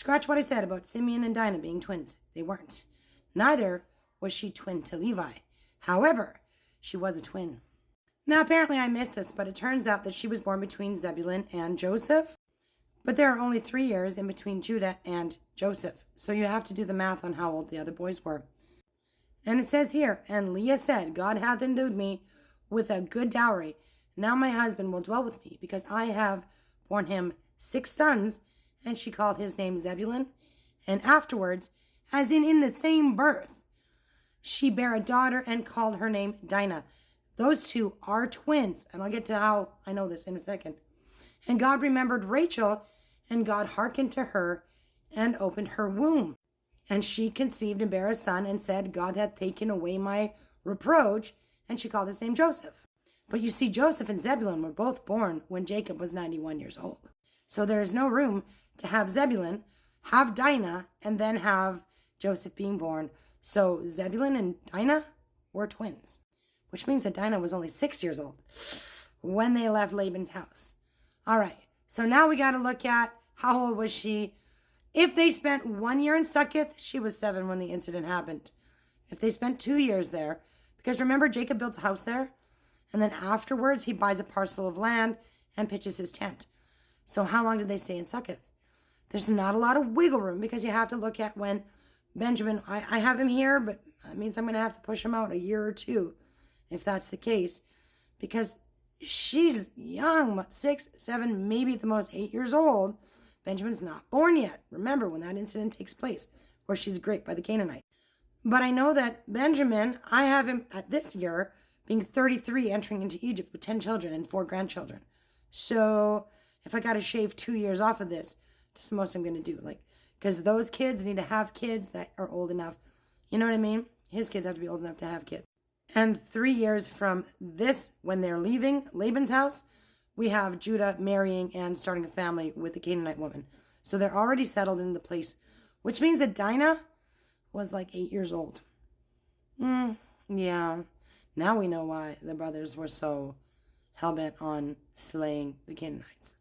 Scratch what I said about Simeon and Dinah being twins. They weren't. Neither was she twin to Levi. However, she was a twin. Now, apparently I missed this, but it turns out that she was born between Zebulun and Joseph. But there are only 3 years in between Judah and Joseph. So you have to do the math on how old the other boys were. And it says here, and Leah said, God hath endowed me with a good dowry. Now my husband will dwell with me, because I have borne him 6 sons. And she called his name Zebulun. And afterwards, as in the same birth, she bare a daughter and called her name Dinah. Those two are twins. And I'll get to how I know this in a second. And God remembered Rachel, and God hearkened to her and opened her womb. And she conceived and bare a son and said, God hath taken away my reproach. And she called his name Joseph. But you see, Joseph and Zebulun were both born when Jacob was 91 years old. So there is no room to have Zebulun, have Dinah, and then have Joseph being born. So Zebulun and Dinah were twins, which means that Dinah was only 6 years old when they left Laban's house. All right, so now we got to look at how old was she. If they spent 1 year in Succoth, she was 7 when the incident happened. If they spent 2 years there, because remember, Jacob built a house there, and then afterwards he buys a parcel of land and pitches his tent. So how long did they stay in Succoth? There's not a lot of wiggle room, because you have to look at when Benjamin, I have him here, but that means I'm going to have to push him out a year or two, if that's the case, because she's young, 6, 7, maybe at the most 8 years old. Benjamin's not born yet. Remember when that incident takes place, where she's raped by the Canaanite. But I know that Benjamin, I have him at this year being 33, entering into Egypt with 10 children and 4 grandchildren. So if I got to shave 2 years off of this, that's the most I'm going to do. Because those kids need to have kids that are old enough. You know what I mean? His kids have to be old enough to have kids. And 3 years from this, when they're leaving Laban's house, we have Judah marrying and starting a family with the Canaanite woman. So they're already settled in the place, which means that Dinah was 8 years old. Yeah. Now we know why the brothers were so hell-bent on slaying the Canaanites.